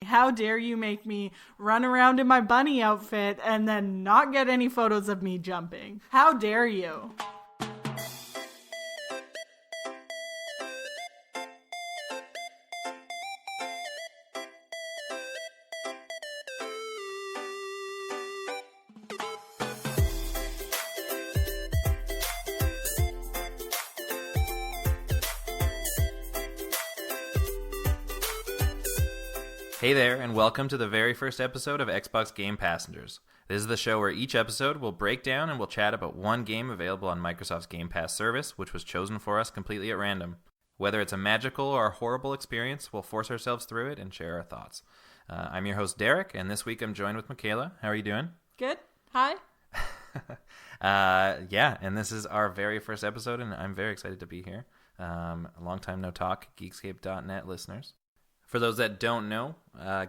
how dare you make me run around in my bunny outfit and then not get any photos of me jumping? How dare you? Hey there, and welcome to the very first episode of Xbox Game Passengers. This is the show where each episode will break down and we'll chat about one game available on Microsoft's Game Pass service, which was chosen for us completely at random. Whether it's a magical or a horrible experience, we'll force ourselves through it and share our thoughts. I'm your host, Derek, and this week I'm joined with Mikaela. How are you doing? Good. Hi. And this is our very first episode, and I'm very excited to be here. A long time no talk, Geekscape.net listeners. For those that don't know,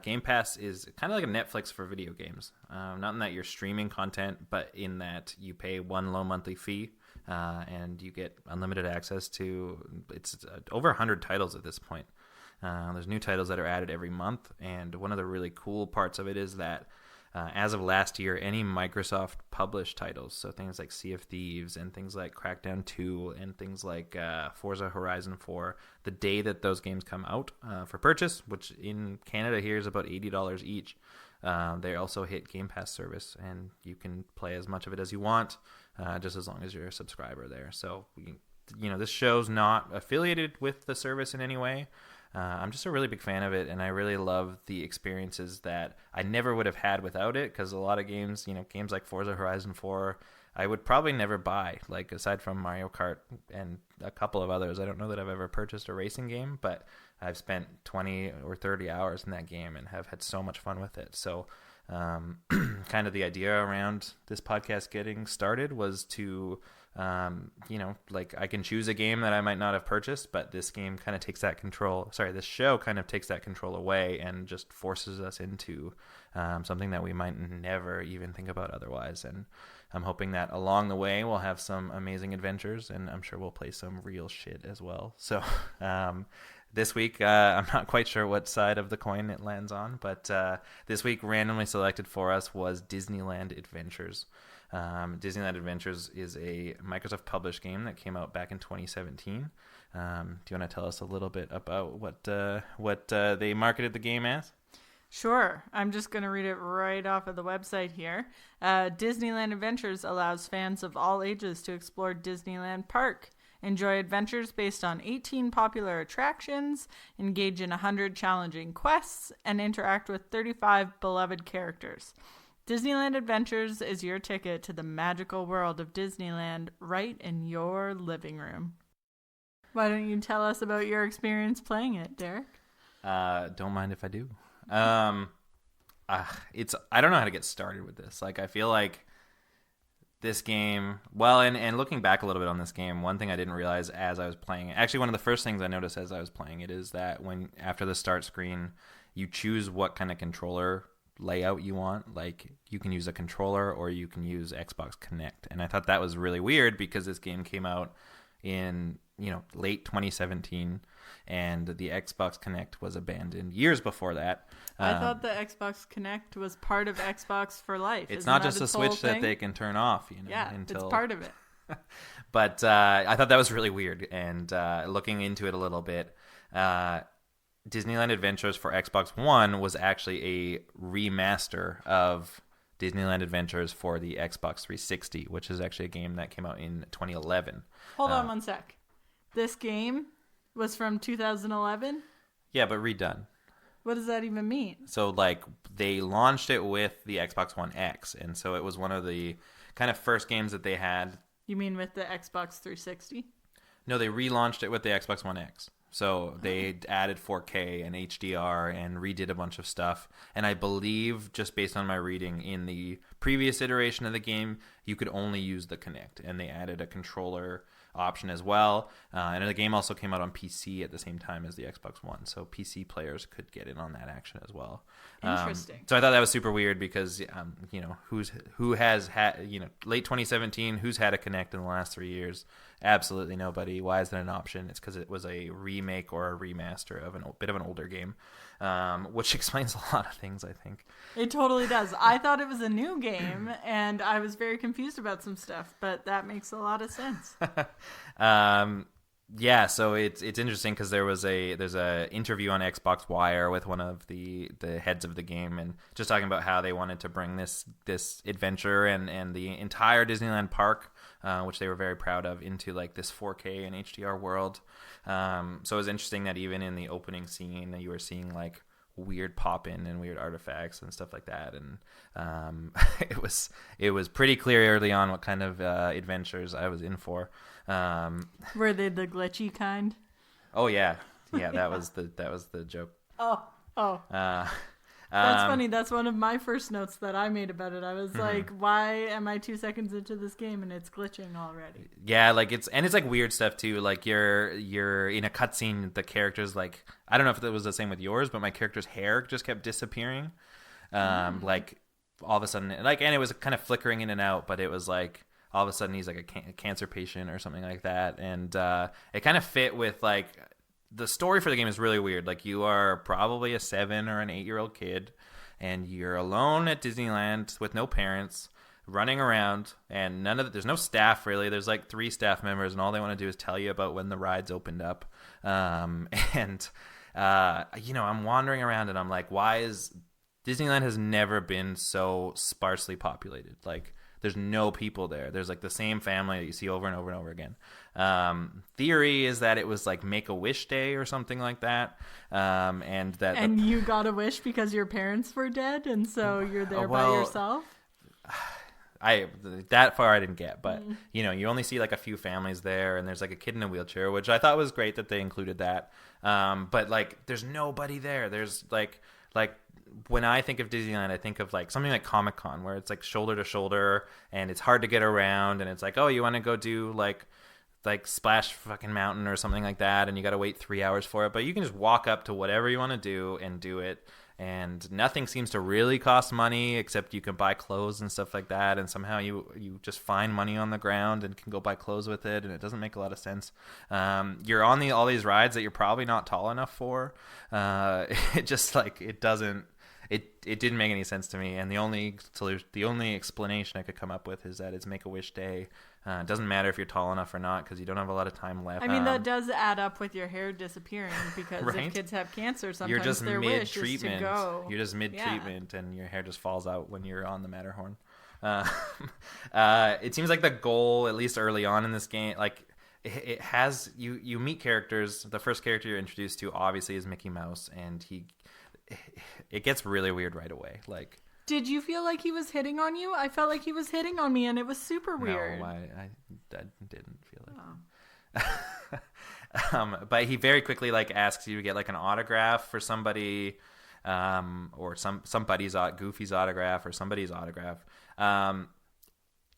Game Pass is kind of like a Netflix for video games. Not in that you're streaming content, but in that you pay one low monthly fee and you get unlimited access to it's over 100 titles at this point. There's new titles that are added every month, and one of the really cool parts of it is that as of last year, any Microsoft published titles, so things like Sea of Thieves and things like Crackdown 2 and things like Forza Horizon 4, the day that those games come out for purchase, which in Canada here is about $80 each, they also hit Game Pass service, and you can play as much of it as you want, just as long as you're a subscriber there. So, this show's not affiliated with the service in any way. I'm just a really big fan of it, and I really love the experiences that I never would have had without it, because a lot of games, games like Forza Horizon 4, I would probably never buy, like aside from Mario Kart and a couple of others. I don't know that I've ever purchased a racing game, but I've spent 20 or 30 hours in that game and have had so much fun with it. So kind of the idea around this podcast getting started was to I can choose a game that I might not have purchased, but this game kind of takes that control. This show kind of takes that control away and just forces us into something that we might never even think about otherwise. And I'm hoping that along the way we'll have some amazing adventures, and I'm sure we'll play some real shit as well. So this week, I'm not quite sure what side of the coin it lands on, but this week randomly selected for us was Disneyland Adventures. Disneyland Adventures is a Microsoft published game that came out back in 2017. Do you want to tell us a little bit about what they marketed the game as? Sure. I'm just going to read it right off of the website here. Disneyland Adventures allows fans of all ages to explore Disneyland Park, enjoy adventures based on 18 popular attractions, engage in 100 challenging quests, and interact with 35 beloved characters. Disneyland Adventures is your ticket to the magical world of Disneyland right in your living room. Why don't you tell us about your experience playing it, Derek? Don't mind if I do. I don't know how to get started with this. I feel like this game, and looking back a little bit on this game, one thing I didn't realize as I was playing it, actually one of the first things I noticed as I was playing it is that after the start screen, you choose what kind of controller layout you want. Like, you can use a controller or you can use Xbox Connect, and I thought that was really weird because this game came out in late 2017 and the Xbox Connect was abandoned years before that. I thought the Xbox Connect was part of Xbox for life. It's not just a switch that they can turn off, it's part of it. But I thought that was really weird, and looking into it a little bit, Disneyland Adventures for Xbox One was actually a remaster of Disneyland Adventures for the Xbox 360, which is actually a game that came out in 2011. Hold on one sec. This game was from 2011? Yeah, but redone. What does that even mean? So, they launched it with the Xbox One X, and so it was one of the kind of first games that they had. You mean with the Xbox 360? No, they relaunched it with the Xbox One X. So they added 4K and HDR and redid a bunch of stuff. And I believe, just based on my reading, in the previous iteration of the game, you could only use the Kinect. And they added a controller option as well. And the game also came out on PC at the same time as the Xbox One. So PC players could get in on that action as well. Interesting. So I thought that was super weird because, who has had, late 2017, who's had a Kinect in the last 3 years? Absolutely nobody. Why is that an option? It's because it was a remake or a remaster of a bit of an older game, which explains a lot of things, I think. It totally does. I thought it was a new game, and I was very confused about some stuff, but that makes a lot of sense. Yeah, so it's interesting because there's a interview on Xbox Wire with one of the heads of the game, and just talking about how they wanted to bring this adventure and the entire Disneyland park, which they were very proud of, into like this 4K and HDR world. So it was interesting that even in the opening scene, you were seeing like weird pop-in and weird artifacts and stuff like that, and it was pretty clear early on what kind of adventures I was in for. Were they the glitchy kind? Oh yeah, that was the joke. Oh. That's funny. That's one of my first notes that I made about it. I was like, why am I 2 seconds into this game and it's glitching already? Yeah, like it's like weird stuff too. Like you're in a cutscene, the character's like, I don't know if it was the same with yours, but my character's hair just kept disappearing. Like all of a sudden, like, and it was kind of flickering in and out, but it was like all of a sudden he's like a cancer patient or something like that. And it kind of fit with like, the story for the game is really weird. Like, you are probably a 7 or an 8-year-old kid, and you're alone at Disneyland with no parents, running around, and there's no staff really. There's like 3 staff members, and all they want to do is tell you about when the rides opened up. I'm wandering around, and I'm like, why is Disneyland has never been so sparsely populated? Like, there's no people there. There's like the same family that you see over and over and over again. Theory is that it was like Make-A-Wish Day or something like that. And you got a wish because your parents were dead, and so you're there by yourself? That far I didn't get, but you only see like a few families there, and there's like a kid in a wheelchair, which I thought was great that they included that. But like, there's nobody there. There's like when I think of Disneyland, I think of like something like Comic-Con, where it's like shoulder to shoulder and it's hard to get around, and it's like, oh, you want to go do like Splash fucking Mountain or something like that, and you got to wait 3 hours for it, but you can just walk up to whatever you want to do and do it, and nothing seems to really cost money except you can buy clothes and stuff like that, and somehow you just find money on the ground and can go buy clothes with it, and it doesn't make a lot of sense. You're on all these rides that you're probably not tall enough for. It just like, it doesn't. It didn't make any sense to me, and the only explanation I could come up with is that it's Make-A-Wish Day. It doesn't matter if you're tall enough or not, because you don't have a lot of time left. I mean, that does add up with your hair disappearing, because right? If kids have cancer, sometimes you're just their wish is to go. You're just mid-treatment, and your hair just falls out when you're on the Matterhorn. It seems like the goal, at least early on in this game, like it has you meet characters. The first character you're introduced to obviously is Mickey Mouse, and it gets really weird right away. Like, did you feel like he was hitting on you? I felt like he was hitting on me, and it was super weird. No, I didn't feel it. But he very quickly like asks you to get like an autograph for somebody, or somebody's Goofy's autograph or somebody's autograph.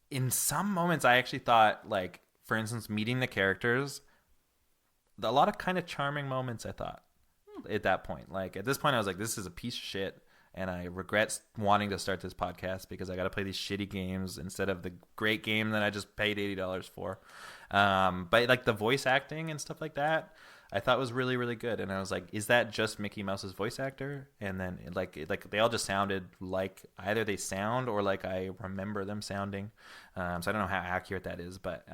In some moments, I actually thought, like, for instance, meeting the characters, a lot of kind of charming moments, I thought. At that point, like at this point, I was like, this is a piece of shit, and I regret wanting to start this podcast because I got to play these shitty games instead of the great game that I just paid $80 for. But like the voice acting and stuff like that, I thought was really, really good. And I was like, is that just Mickey Mouse's voice actor? And then like they all just sounded like either they sound or like I remember them sounding. So I don't know how accurate that is, but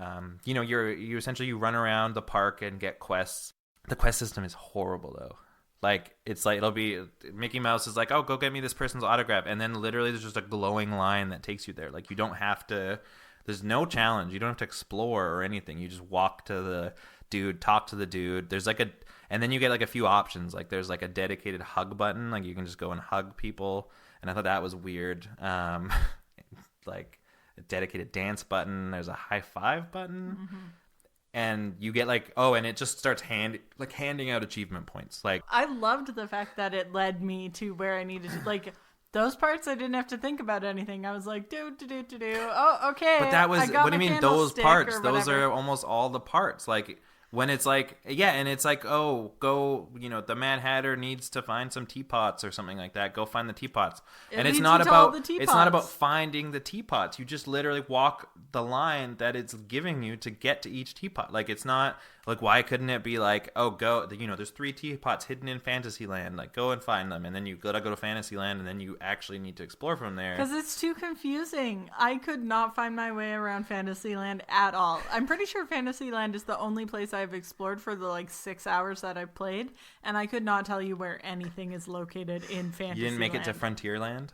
you essentially run around the park and get quests. The quest system is horrible though. Like, it's like, it'll be, Mickey Mouse is like, oh, go get me this person's autograph. And then literally there's just a glowing line that takes you there. Like, you don't have to, there's no challenge. You don't have to explore or anything. You just walk to the dude, talk to the dude. There's like and then you get like a few options. Like, there's like a dedicated hug button. Like, you can just go and hug people. And I thought that was weird. Like, a dedicated dance button. There's a high five button. Mm-hmm. And you get like, and it just starts handing out achievement points. Like, I loved the fact that it led me to where I needed to, like, those parts I didn't have to think about anything. I was like, do. Oh, okay. But that was, what do you mean those parts? Those are almost all the parts. Like, When it's like, yeah, and it's like, oh, go, the Mad Hatter needs to find some teapots or something like that. Go find the teapots. And it's not about finding the teapots. You just literally walk the line that it's giving you to get to each teapot. Like, it's not like, why couldn't it be like, oh, go, there's 3 teapots hidden in Fantasyland. Like, go and find them. And then you gotta go to Fantasyland, and then you actually need to explore from there. Because it's too confusing. I could not find my way around Fantasyland at all. I'm pretty sure Fantasyland is the only place I've explored for the 6 hours that I've played, and I could not tell you where anything is located in Fantasyland. You didn't make it to Frontierland?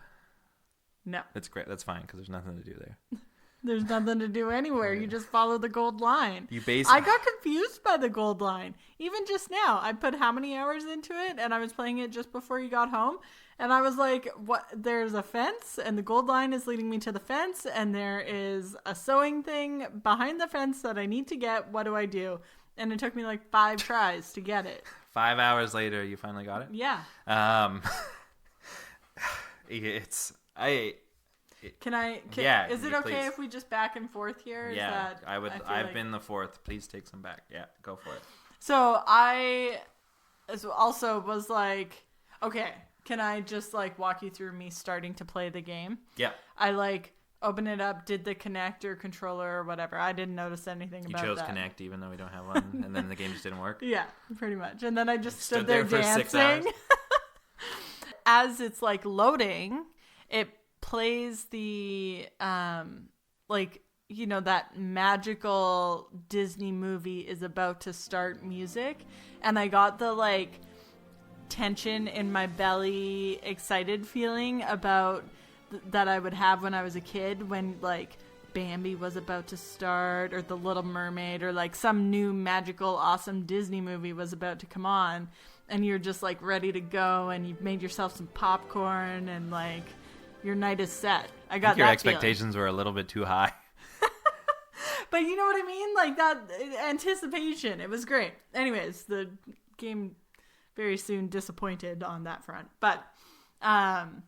No. That's great. That's fine, because there's nothing to do there. There's nothing to do anywhere. You just follow the gold line. I got confused by the gold line. Even just now, I put how many hours into it, and I was playing it just before you got home, and I was like, "What? There's a fence, and the gold line is leading me to the fence, and there is a sewing thing behind the fence that I need to get. What do I do?" And it took me 5 tries to get it. 5 hours later, you finally got it? Yeah. Is it okay if we just back and forth here? Yeah, I've been the fourth. Please take some back. Yeah, go for it. So I also was like, okay, can I just walk you through me starting to play the game? Yeah. I open it up, did the Kinect or controller or whatever. I didn't notice anything about that. You chose Kinect even though we don't have one, and then the game just didn't work? Yeah, pretty much. And then I just stood there for dancing. 6 hours. As it's loading, it plays the that magical Disney movie is about to start music, and I got the tension in my belly, excited feeling about that I would have when I was a kid, when Bambi was about to start, or The Little Mermaid, or some new magical awesome Disney movie was about to come on, and you're just ready to go, and you've made yourself some popcorn, and your night is set. I got your expectations were a little bit too high. But you know what I mean? That anticipation. It was great. Anyways, the game very soon disappointed on that front. But, and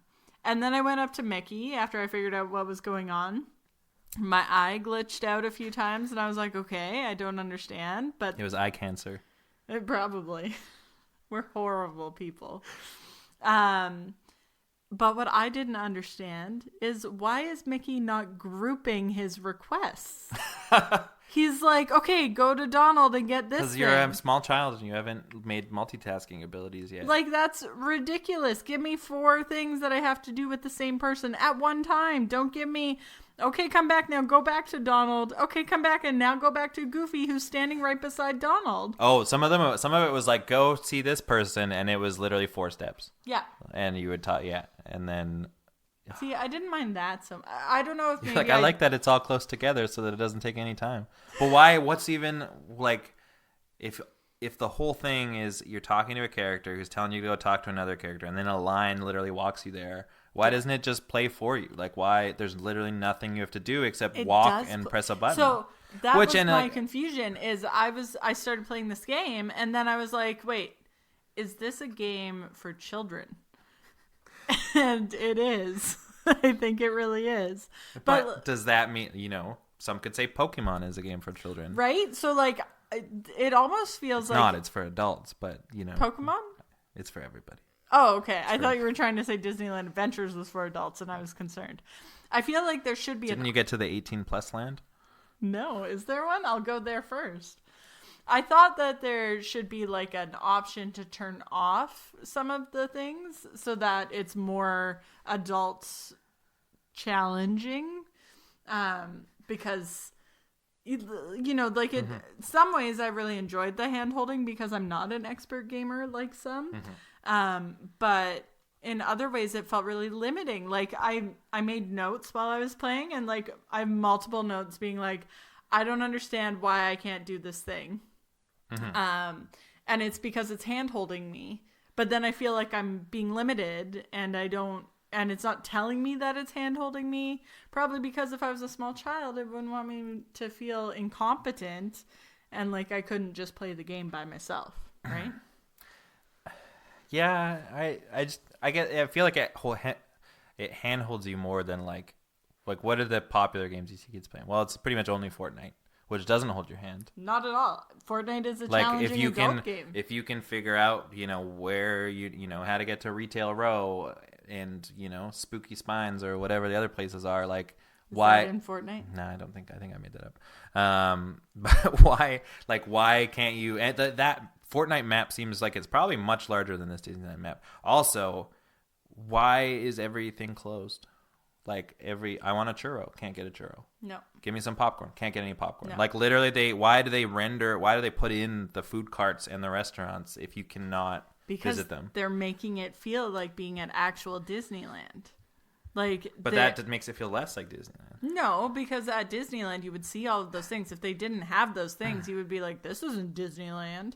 then I went up to Mickey after I figured out what was going on. My eye glitched out a few times, and I was like, okay, I don't understand. But it was eye cancer. Probably. We're horrible people. But what I didn't understand is, why is Mickey not grouping his requests? He's like, okay, go to Donald and get this thing. Because you're a small child and you haven't made multitasking abilities yet. That's ridiculous. Give me 4 things that I have to do with the same person at one time. Don't give me, okay, come back now, go back to Donald. Okay, come back and now go back to Goofy, who's standing right beside Donald. Oh, some of it was go see this person, and it was literally 4 steps. Yeah. And you would talk, yeah. And then... See, I didn't mind that. So I don't know if maybe I like that it's all close together so that it doesn't take any time. But why? What's even if the whole thing is you're talking to a character who's telling you to go talk to another character, and then a line literally walks you there? Why doesn't it just play for you? Why? There's literally nothing you have to do except walk and press a button. So that was my confusion. Is I started playing this game, and then I was like, wait, is this a game for children? And it is. I think it really is. But does that mean, some could say Pokemon is a game for children. Right? So, it almost feels like... It's for adults, but, Pokemon? It's for everybody. Oh, okay. I thought you were trying to say Disneyland Adventures was for adults, and I was concerned. I feel like there should be... Didn't you get to the 18-plus land? No. Is there one? I'll go there first. I thought that there should be an option to turn off some of the things so that it's more adults challenging. Because, in some ways I really enjoyed the hand holding because I'm not an expert gamer like some. Mm-hmm. But in other ways it felt really limiting. I made notes while I was playing, and I have multiple notes being I don't understand why I can't do this thing. Mm-hmm. And it's because it's hand holding me, but then I feel like I'm being limited, and and it's not telling me that it's hand holding me, probably because if I was a small child, it wouldn't want me to feel incompetent and I couldn't just play the game by myself. Right. Yeah. I feel like it hand holds you more than what are the popular games you see kids playing? Well, it's pretty much only Fortnite. which doesn't hold your hand. Not at all. Fortnite is a Like challenging adult game. if you can figure out, where how to get to Retail Row and, Spooky Spines or whatever the other places are, like Is why that in Fortnite? No, I think I made that up. But why can't you, and that Fortnite map seems like it's probably much larger than this Disneyland map. Also, why is everything closed? Like I want a churro, can't get a churro. No. Give me some popcorn, can't get any popcorn. No. Like literally why do they put in the food carts in the restaurants if you cannot visit them? They're making it feel like being at actual Disneyland. But that makes it feel less like Disneyland. No, because at Disneyland you would see all of those things. If they didn't have those things, you would be like, this isn't Disneyland.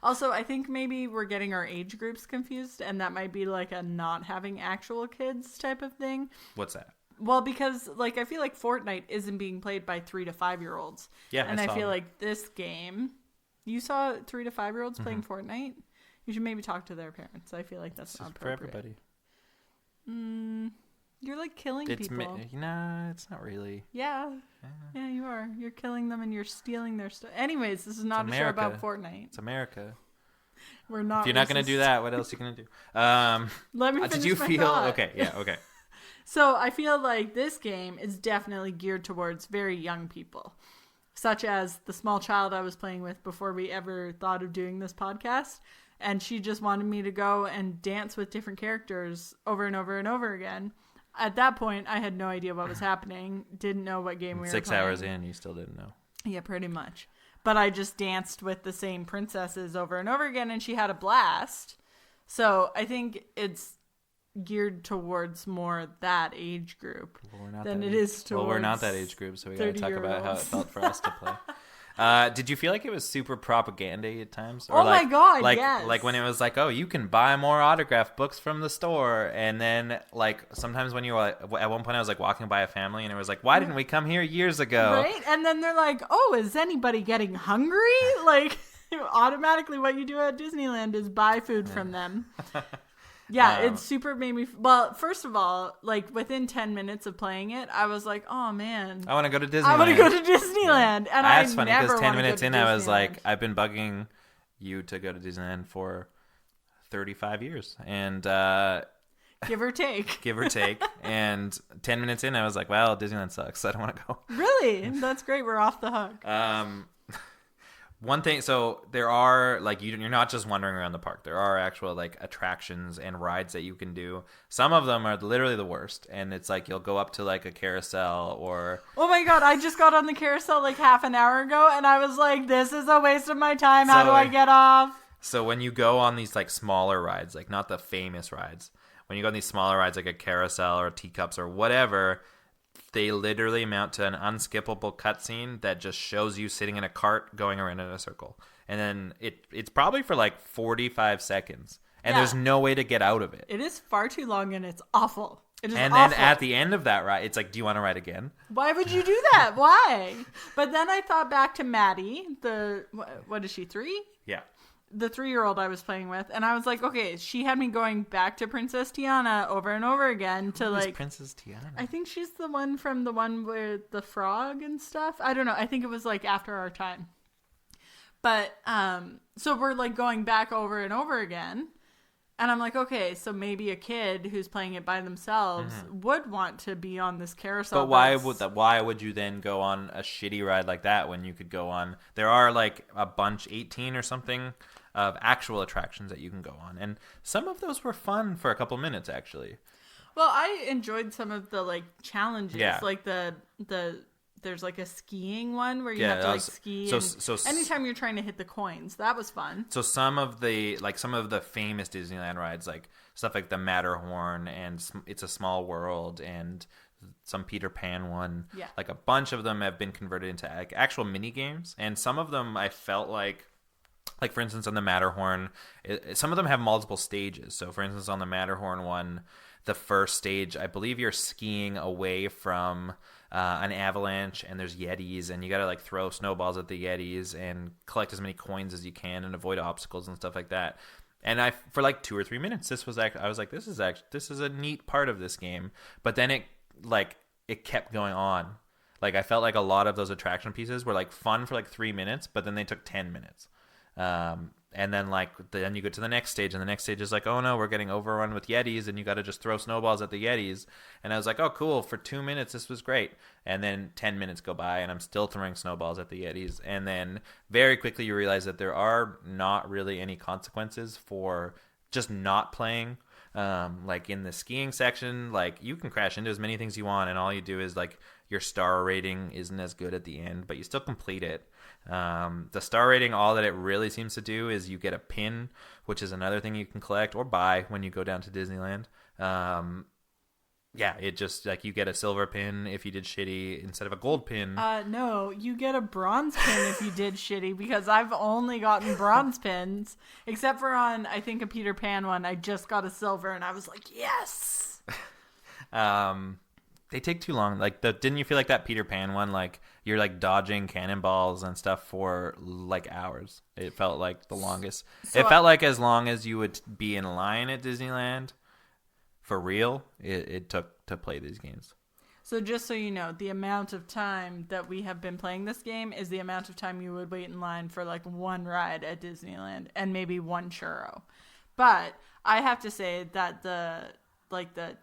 Also, I think maybe we're getting our age groups confused, and that might be like a not having actual kids type of thing. What's that? Well, because I feel like Fortnite isn't being played by 3 to 5 year olds. Yeah, and I feel like this game, you saw 3 to 5 year olds playing Fortnite. You should maybe talk to their parents. I feel like that's not appropriate for everybody. You're like killing people. Nah, it's not really. Yeah, you are. You're killing them and you're stealing their stuff. Anyways, this is not a show about Fortnite. It's America. We're not. If you're not going to do that, what else are you going to do? Let me finish Did you my feel thought. okay? Yeah, okay. So I feel like this game is definitely geared towards very young people, such as the small child I was playing with before we ever thought of doing this podcast. And she just wanted me to go and dance with different characters over and over and over again. At that point, I had no idea what was happening. Didn't know what game we were playing. 6 hours in, you still didn't know. Yeah, pretty much. But I just danced with the same princesses over and over again, and she had a blast. So I think it's geared towards more that age group than it is towards. Well, we're not that age group, so we got to talk about how it felt for us to play. Did you feel like it was super propaganda at times? Or my God, yes. Like when it was like, oh, you can buy more autograph books from the store. And then like sometimes when you were like, at one point I was like walking by a family and it was like, why didn't we come here years ago? Right? And then they're like, oh, is anybody getting hungry? Like automatically what you do at Disneyland is buy food from them. Yeah, it super made me... Well, first of all, like, within 10 minutes of playing it, I was like, oh, man. I want to go to Disneyland. I want to go to Disneyland. Yeah. And that's funny, because 10 minutes in, I was like, I've been bugging you to go to Disneyland for 35 years. And... give or take. Give or take. And 10 minutes in, I was like, well, Disneyland sucks. I don't want to go. Really? That's great. We're off the hook. One thing, so there are, like, you're not just wandering around the park. There are actual, like, attractions and rides that you can do. Some of them are literally the worst, and it's like you'll go up to, like, a carousel or... Oh, my God, I just got on the carousel, like, half an hour ago, and I was like, this is a waste of my time. How do I get off? So when you go on these, like, smaller rides, like, not the famous rides, when you go on these smaller rides, like a carousel or teacups or whatever... They literally amount to an unskippable cutscene that just shows you sitting in a cart going around in a circle. And then it's probably for like 45 seconds. And there's no way to get out of it. It is far too long and it's awful. It is awful. Then at the end of that ride, it's like, do you want to ride again? Why would you do that? Why? But then I thought back to Maddie, what is she, 3? Yeah. The 3-year-old I was playing with, and I was like, okay, she had me going back to Princess Tiana over and over again to like Princess Tiana. I think she's the one from the one with the frog and stuff. I don't know. I think it was like after our time. But so we're like going back over and over again. And I'm like, okay, so maybe a kid who's playing it by themselves would want to be on this carousel. But why would you then go on a shitty ride like that when you could go on? There are like a bunch, 18 or something, of actual attractions that you can go on, and some of those were fun for a couple minutes actually. Well, I enjoyed some of the like challenges, like the there's like a skiing one where you have to like ski. So anytime you're trying to hit the coins, that was fun. So some of the famous Disneyland rides, like stuff like the Matterhorn and It's a Small World and some Peter Pan one, like a bunch of them have been converted into like actual mini games, and some of them I felt like for instance on the Matterhorn, some of them have multiple stages. So for instance on the Matterhorn one, the first stage, I believe you're skiing away from an avalanche, and there's yetis, and you gotta like throw snowballs at the yetis and collect as many coins as you can and avoid obstacles and stuff like that. And for like 2 or 3 minutes, I was like, this is a neat part of this game. But then it kept going on. Like I felt like a lot of those attraction pieces were like fun for like 3 minutes, but then they took 10 minutes. And then then you go to the next stage, and the next stage is like, oh no, we're getting overrun with Yetis, and you got to just throw snowballs at the Yetis. And I was like, oh cool, for 2 minutes this was great. And then 10 minutes go by, and I'm still throwing snowballs at the Yetis. And then very quickly you realize that there are not really any consequences for just not playing. Like in the skiing section, like you can crash into as many things you want, and all you do is like your star rating isn't as good at the end, but you still complete it. The star rating, all that it really seems to do is you get a pin, which is another thing you can collect or buy when you go down to Disneyland. Yeah, it just like you get a silver pin if you did shitty instead of a gold pin. No, you get a bronze pin if you did shitty, because I've only gotten bronze pins, except for on, I think, a Peter Pan one. I just got a silver, and I was like, yes! They take too long. Like, didn't you feel like that Peter Pan one, like, you're, like, dodging cannonballs and stuff for, like, hours? It felt like the longest. It felt like as long as you would be in line at Disneyland, for real, it took to play these games. So just so you know, the amount of time that we have been playing this game is the amount of time you would wait in line for, like, one ride at Disneyland and maybe one churro. But I have to say that the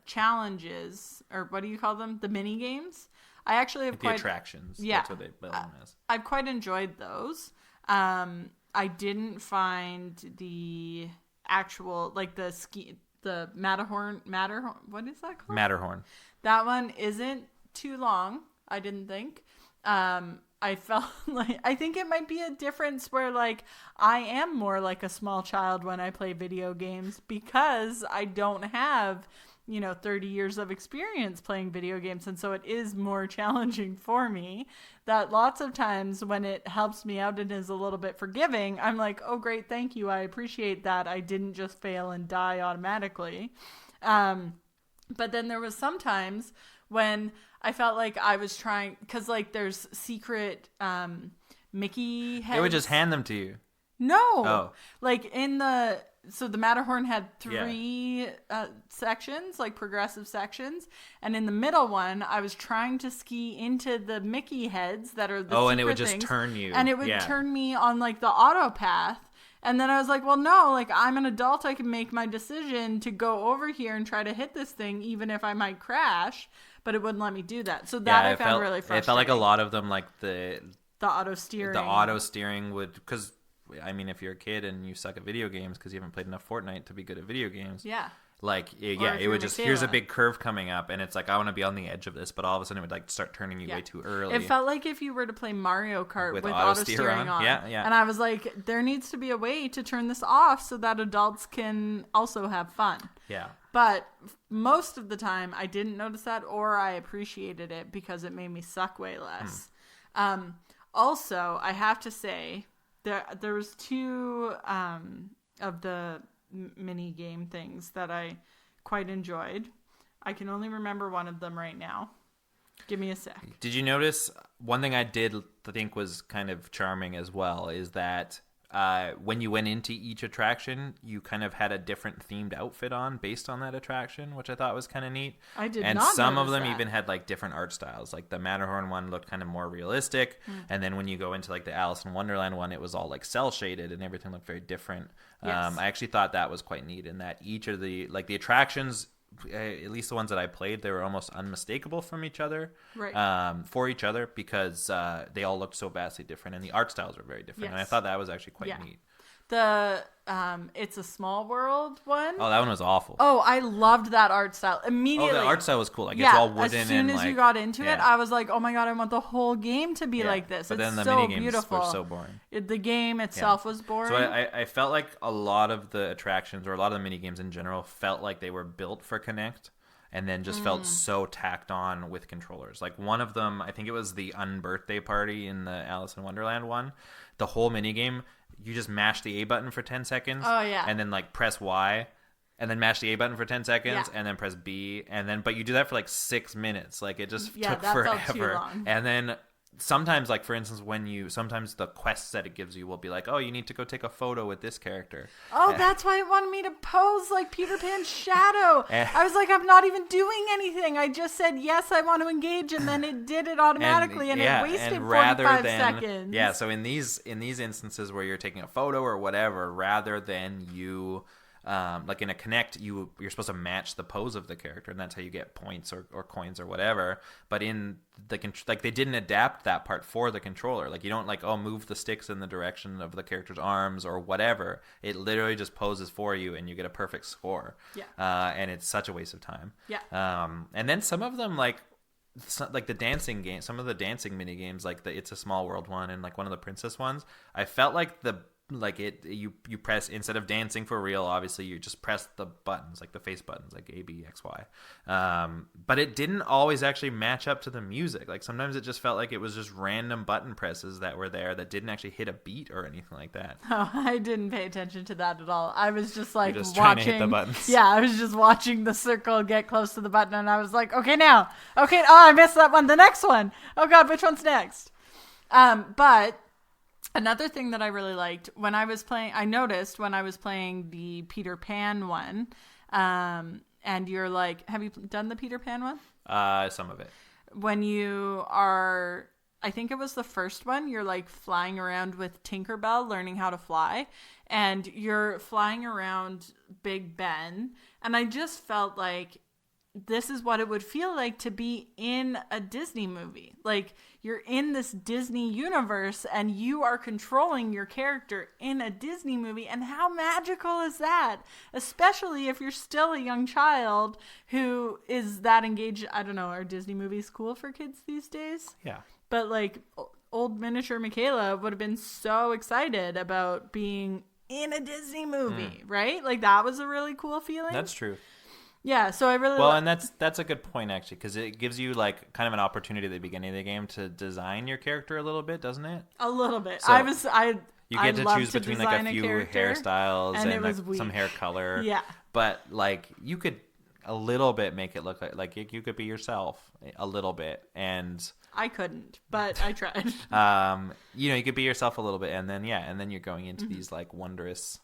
challenges, or what do you call them? The mini games. I actually have the attractions. Yeah. That's what they bill them as. I've quite enjoyed those. I didn't find the actual, like the Matterhorn, what is that called? Matterhorn. That one isn't too long, I didn't think. I felt like, I think it might be a difference where, like, I am more like a small child when I play video games because I don't have, 30 years of experience playing video games. And so it is more challenging for me that lots of times when it helps me out and is a little bit forgiving, I'm like, oh, great. Thank you. I appreciate that. I didn't just fail and die automatically. But then there was sometimes when I felt like I was trying, because like there's secret Mickey heads. They would just hand them to you. No. Oh. Like so the Matterhorn had three sections, like progressive sections. And in the middle one, I was trying to ski into the Mickey heads that are the secret and it would things, just turn you. And it would turn me on like the auto path. And then I was like, well, no, like I'm an adult. I can make my decision to go over here and try to hit this thing, even if I might crash. But it wouldn't let me do that. So that I found really frustrating. It felt like a lot of them, like the auto steering. The auto steering would, because I mean, if you're a kid and you suck at video games because you haven't played enough Fortnite to be good at video games, like it would just, here's a big curve coming up, and it's like I want to be on the edge of this, but all of a sudden it would like start turning you way too early. It felt like if you were to play Mario Kart with auto steering on. Yeah. And I was like, there needs to be a way to turn this off so that adults can also have fun. Yeah. But most of the time, I didn't notice that, or I appreciated it because it made me suck way less. Also, I have to say, there was two of the mini game things that I quite enjoyed. I can only remember one of them right now. Give me a sec. Did you notice one thing I did think was kind of charming as well is that when you went into each attraction, you kind of had a different themed outfit on based on that attraction, which I thought was kind of neat. I did and not some notice of them that. even had like different art styles. Like the Matterhorn one looked kind of more realistic, and then when you go into like the Alice in Wonderland one, it was all like cell shaded and everything looked very different. Yes. I actually thought that was quite neat in that each of the attractions, at least the ones that I played, they were almost unmistakable from each other, right? For each other, because they all looked so vastly different, and the art styles were very different. Yes. And I thought that was actually quite neat. The It's a Small World one. Oh, that one was awful. Oh, I loved that art style immediately. Oh, the art style was cool. Like it's all wooden. As soon as you got into it, I was like, oh my god, I want the whole game to be like this. But it's then the so mini games beautiful. were so boring. The game itself was boring. So I felt like a lot of the attractions, or a lot of the mini games in general, felt like they were built for Connect, and then just felt so tacked on with controllers. Like one of them, I think it was the unbirthday party in the Alice in Wonderland one. The whole mini game, you just mash the A button for 10 seconds. Oh, yeah. And then like press Y, and then mash the A button for 10 seconds, and then press B, and then but you do that for like 6 minutes. Like it just took that forever. felt too long. And then sometimes, like, for instance, sometimes the quests that it gives you will be like, oh, you need to go take a photo with this character. Oh, that's why it wanted me to pose like Peter Pan's shadow. I was like, I'm not even doing anything. I just said, yes, I want to engage, and then it did it automatically, and it wasted 45 seconds. Yeah, so in these instances where you're taking a photo or whatever, rather than you... like in a Connect, you're supposed to match the pose of the character, and that's how you get points or coins or whatever. But in like, they didn't adapt that part for the controller. Like, you don't like, oh, move the sticks in the direction of the character's arms or whatever. It literally just poses for you, and you get a perfect score. Yeah. And it's such a waste of time. Yeah. And then some of them, like the dancing game, some of the dancing mini games, like the It's a Small World one and like one of the princess ones, I felt like you press, instead of dancing for real, obviously you just press the buttons, like the face buttons, like A, B, X, Y. But it didn't always actually match up to the music. Like, sometimes it just felt like it was just random button presses that were there that didn't actually hit a beat or anything like that. Oh, I didn't pay attention to that at all. I was just like trying to hit the buttons. Yeah, I was just watching the circle get close to the button, and I was like, okay, now. Okay, oh, I missed that one. The next one. Oh God, which one's next? But another thing that I really liked when I was playing, I noticed when I was playing the Peter Pan one, and you're like, have you done the Peter Pan one? Some of it. When you are, I think it was the first one, you're like flying around with Tinkerbell, learning how to fly, and you're flying around Big Ben, and I just felt like this is what it would feel like to be in a Disney movie. Like, you're in this Disney universe and you are controlling your character in a Disney movie. And how magical is that? Especially if you're still a young child who is that engaged. I don't know, are Disney movies cool for kids these days? Yeah. But like, old miniature Mikaela would have been so excited about being in a Disney movie, right? Like, that was a really cool feeling. That's true. Yeah, so I really and that's a good point, actually, because it gives you like kind of an opportunity at the beginning of the game to design your character a little bit, doesn't it? A little bit. So you get to love choose between like a few hairstyles and like some hair color. Yeah, but like you could a little bit make it look like you could be yourself a little bit, and I couldn't, but I tried. You could be yourself a little bit, and then you're going into these like wondrous,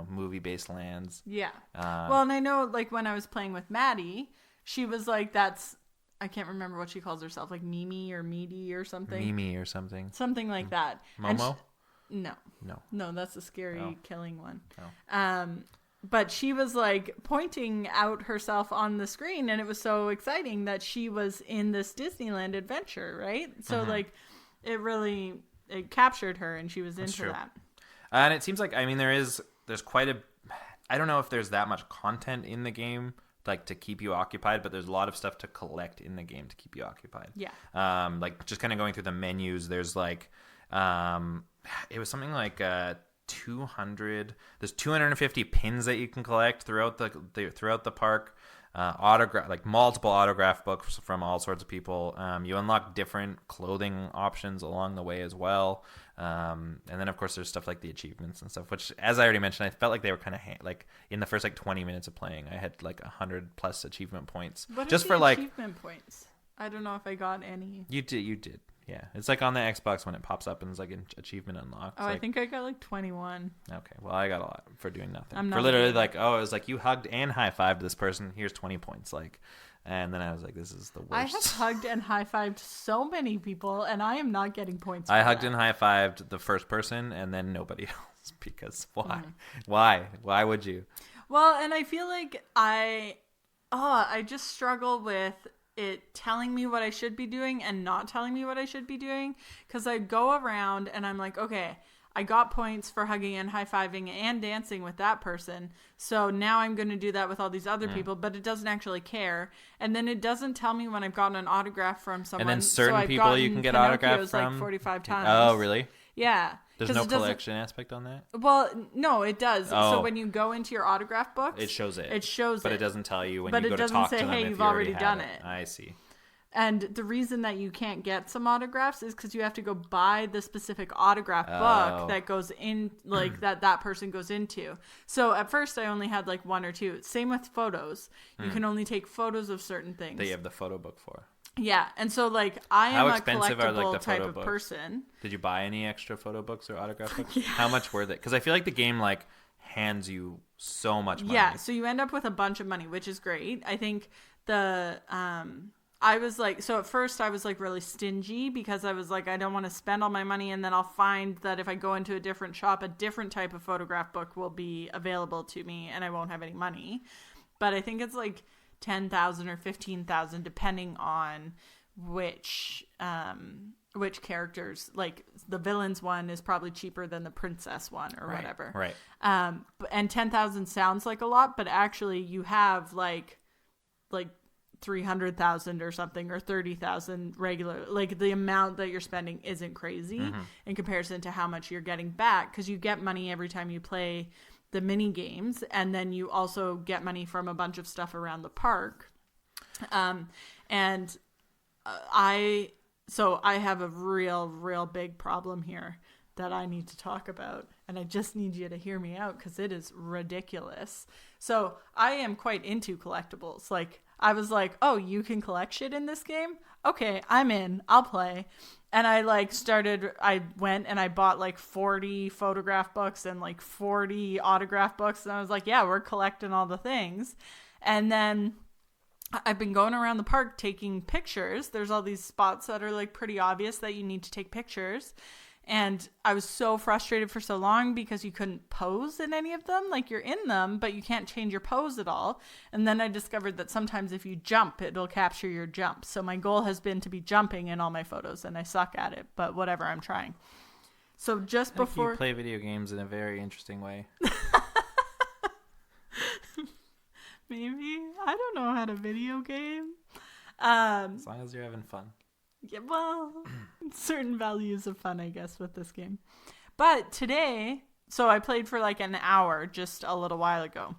movie-based lands. Yeah. Well, and I know, like, when I was playing with Maddie, she was like, I can't remember what she calls herself, like Mimi or Meaty or something. Mimi or something. Something like that. Momo? No, that's a scary killing one. Oh. But she was like pointing out herself on the screen, and it was so exciting that she was in this Disneyland adventure, right? So like, it captured her, and she was into that. And it seems like, I mean, there's quite I don't know if there's that much content in the game, like, to keep you occupied, but there's a lot of stuff to collect in the game to keep you occupied. Yeah. Like, just kind of going through the menus, there's like, it was something like 200. There's 250 pins that you can collect throughout the park. Multiple autograph books from all sorts of people. You unlock different clothing options along the way as well. And then of course there's stuff like the achievements and stuff, which, as I already mentioned, I felt like they were kind of like in the first like 20 minutes of playing, I had like 100+ achievement points. What just are for the like achievement points? I don't know if I got any. You did. Yeah, it's like on the Xbox when it pops up and it's like an achievement unlocked. Oh, I think I got like 21. Okay, well, I got a lot for doing nothing. I'm not for literally like, oh, it was like you hugged and high-fived this person. Here's 20 points. Like, and then I was like, this is the worst. I have hugged and high-fived so many people, and I am not getting points. I hugged and high-fived the first person, and then nobody else, because why? Why would you? Well, and I feel like I just struggle with it telling me what I should be doing and not telling me what I should be doing, because I go around and I'm like, okay, I got points for hugging and high-fiving and dancing with that person, so now I'm going to do that with all these other people, but it doesn't actually care. And then it doesn't tell me when I've gotten an autograph from someone. And then certain people you can get autographs from? Like 45 times. Oh, really? Yeah. There's no collection aspect on that? Well, no, it does. Oh. So when you go into your autograph books, it shows it. But it doesn't tell you when you go to talk to them. But it doesn't say, hey, you've already done it. I see. And the reason that you can't get some autographs is because you have to go buy the specific autograph book that goes in, like, that person goes into. So at first I only had like one or two. Same with photos. You can only take photos of certain things. That you have the photo book for. Yeah, and so like I am How a expensive are like collectible the type photo of books? person. Did you buy any extra photo books or autograph books? Yeah. How much were they? Because I feel like the game like hands you so much money. Yeah, so you end up with a bunch of money, which is great. I think I was like, so at first I was like really stingy because I was like, I don't want to spend all my money, and then I'll find that if I go into a different shop, a different type of photograph book will be available to me and I won't have any money. But I think it's like 10,000 or 15,000 depending on which characters. Like the villains one is probably cheaper than the princess one or whatever. Right. And 10,000 sounds like a lot, but actually you have like 300,000 or something, or 30,000 regular. Like the amount that you're spending isn't crazy in comparison to how much you're getting back, because you get money every time you play the mini games, and then you also get money from a bunch of stuff around the park. So I have a real big problem here that I need to talk about, and I just need you to hear me out because it is ridiculous. So I am quite into collectibles. Like I was like, oh, you can collect shit in this game? Okay, I'm in. I'll play. And I went and I bought like 40 photograph books and like 40 autograph books. And I was like, yeah, we're collecting all the things. And then I've been going around the park taking pictures. There's all these spots that are like pretty obvious that you need to take pictures. And I was so frustrated for so long because you couldn't pose in any of them. Like you're in them, but you can't change your pose at all. And then I discovered that sometimes if you jump, it'll capture your jump. So my goal has been to be jumping in all my photos, and I suck at it, but whatever, I'm trying. So just before you play video games in a very interesting way. Maybe. I don't know how to video game. As long as you're having fun. Yeah, well, certain values of fun, I guess, with this game. But today, so I played for like an hour just a little while ago.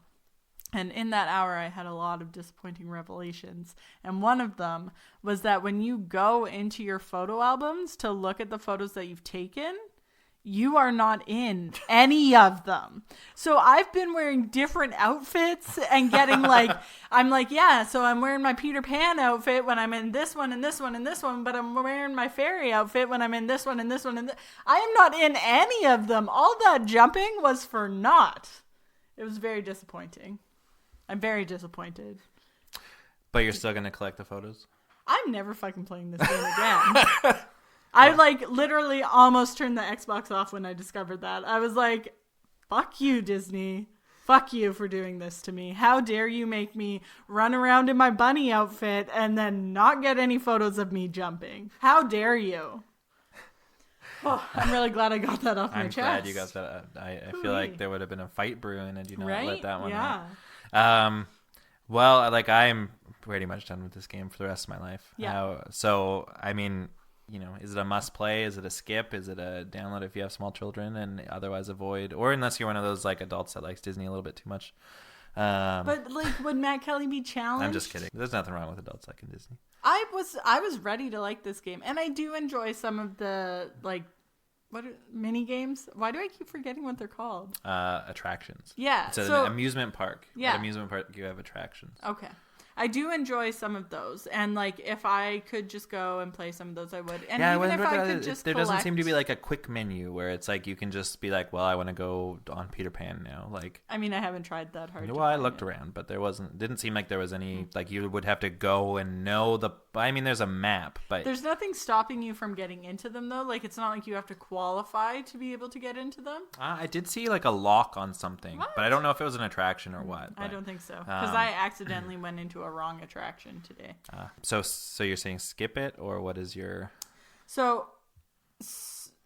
And in that hour, I had a lot of disappointing revelations. And one of them was that when you go into your photo albums to look at the photos that you've taken, you are not in any of them. So I've been wearing different outfits and getting like, I'm like, yeah, so I'm wearing my Peter Pan outfit when I'm in this one and this one and this one, but I'm wearing my fairy outfit when I'm in this one and this one. And I am not in any of them. All that jumping was for naught. It was very disappointing. I'm very disappointed. But you're still going to collect the photos? I'm never fucking playing this game again. I like literally almost turned the Xbox off when I discovered that. I was like, fuck you, Disney. Fuck you for doing this to me. How dare you make me run around in my bunny outfit and then not get any photos of me jumping? How dare you? Oh, I'm really glad I got that off my chest. I'm glad you got that. I feel like there would have been a fight brewing and you not let that one out. Well, like I'm pretty much done with this game for the rest of my life. Yeah. So, I mean, you know, is it a must play? Is it a skip? Is it a download if you have small children and otherwise avoid? Or unless you're one of those like adults that likes Disney a little bit too much. But like, would Matt Kelly be challenged? I'm just kidding. There's nothing wrong with adults liking Disney. I was ready to like this game, and I do enjoy some of the like mini games. Why do I keep forgetting what they're called? Attractions. Yeah. It's an amusement park. Yeah. At amusement park you have attractions. Okay. I do enjoy some of those, and like if I could just go and play some of those, I would. And yeah, even if I could just there collect... doesn't seem to be like a quick menu where it's like you can just be like, well, I want to go on Peter Pan now. Like, I mean, I haven't tried that hard. Well, I looked around, but didn't seem like there was any like you would have to go and know the. I mean, there's a map, but there's nothing stopping you from getting into them though. Like it's not like you have to qualify to be able to get into them. I did see like a lock on something, but I don't know if it was an attraction or what. I don't think so because I accidentally went into a wrong attraction today. So you're saying skip it, or what is your? So,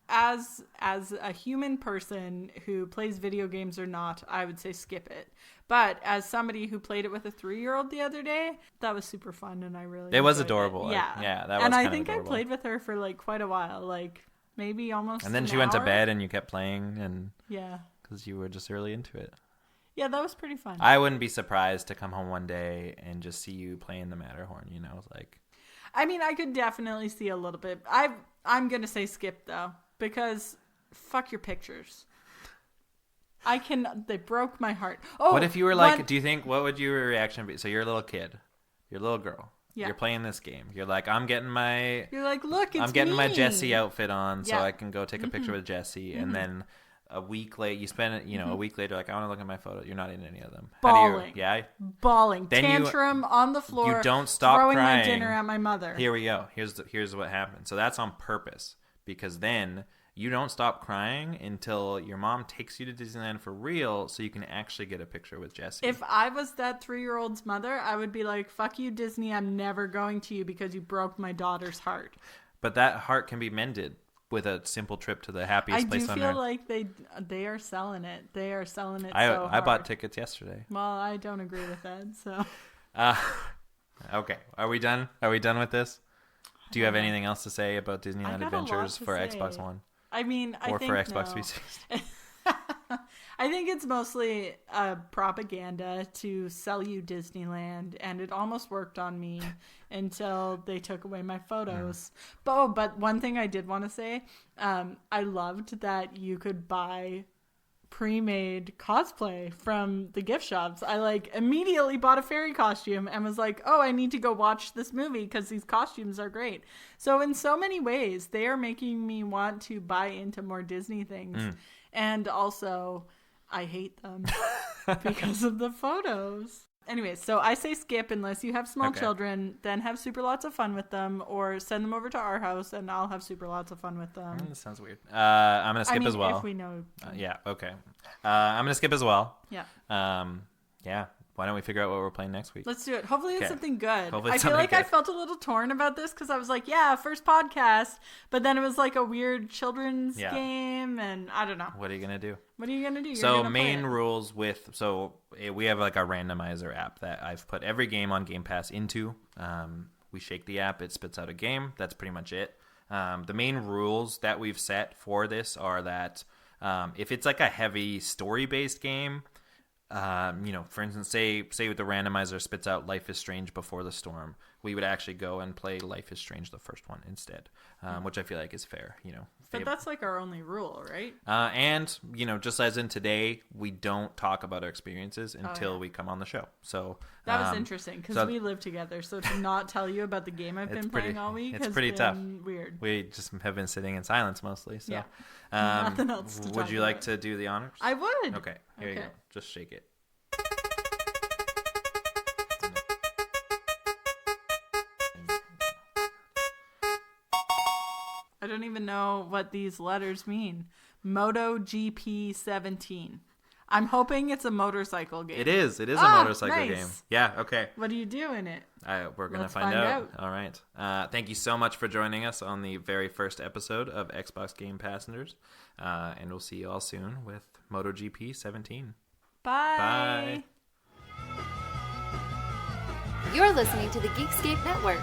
as a human person who plays video games or not, I would say skip it. But as somebody who played it with a 3-year-old the other day, that was super fun, and I really it was adorable. Yeah, that was. And I think adorable. I played with her for like quite a while, like maybe almost. And then she went to bed, and you kept playing, and yeah, because you were just really into it. Yeah, that was pretty fun. I wouldn't be surprised to come home one day and just see you playing the Matterhorn, you know, like. I mean, I could definitely see a little bit. I'm going to say skip, though, because fuck your pictures. They broke my heart. Oh, what if you were like, what would your reaction be? So you're a little kid, you're a little girl, Yeah. You're playing this game. You're like, I'm getting my... You're like, look, it's I'm getting me. my Jessie outfit on so Yeah. I can go take a picture with Jessie. And then a week later, you spend it, a week later, like, I want to look at my photo. You're not in any of them. Bawling. Then Tantrum on the floor. You don't stop throwing crying. my dinner at my mother. Here we go. Here's what happened. So that's on purpose, because then you don't stop crying until your mom takes you to Disneyland for real so you can actually get a picture with Jessie. If I was that 3-year-old's mother, I would be like, fuck you, Disney. I'm never going to you because you broke my daughter's heart. But that heart can be mended with a simple trip to the happiest place on earth. I do feel like they are selling it. They are selling it so hard. I bought tickets yesterday. Well, I don't agree with that, so. Okay. Are we done? Are we done with this? Do you have anything else to say about Disneyland Adventures for Xbox One? I mean, I think for Xbox 360. I think it's mostly propaganda to sell you Disneyland, and it almost worked on me until they took away my photos. But one thing I did want to say, I loved that you could buy pre-made cosplay from the gift shops. I immediately bought a fairy costume and was like, oh, I need to go watch this movie because these costumes are great. So in so many ways, they are making me want to buy into more Disney things. And also, I hate them because of the photos. Anyways, so I say skip unless you have small children, then have super lots of fun with them, or send them over to our house and I'll have super lots of fun with them. That sounds weird. I'm going to skip as well. If we know. Yeah, okay. I'm going to skip as well. Yeah. Yeah. Why don't we figure out what we're playing next week? Let's do it. Hopefully it's something good. I feel like I felt a little torn about this because I was like, yeah, first podcast. But then it was like a weird children's game. And I don't know. What are you going to do? What are you going to do? So main rules we have like a randomizer app that I've put every game on Game Pass into. We shake the app. It spits out a game. That's pretty much it. The main rules that we've set for this are that if it's like a heavy story-based game, for instance, say the randomizer spits out Life is Strange Before the Storm, we would actually go and play Life is Strange, the first one, instead, which I feel like is fair. But that's like our only rule, right? And just as in today, we don't talk about our experiences until we come on the show. So that was interesting because we live together. So to not tell you about the game I've been playing all week it's has pretty been tough. Weird. We just have been sitting in silence mostly. So nothing else to would you like to do the honors? I would. Okay, here you go. Just shake it. I don't even know what these letters mean. MotoGP 17. I'm hoping it's a motorcycle game. It is. It is a motorcycle game. Yeah, okay. What do you do in it? We're going to find out. All right. Thank you so much for joining us on the very first episode of Xbox Game Passengers. And we'll see you all soon with MotoGP 17. Bye. You're listening to the Geekscape Network.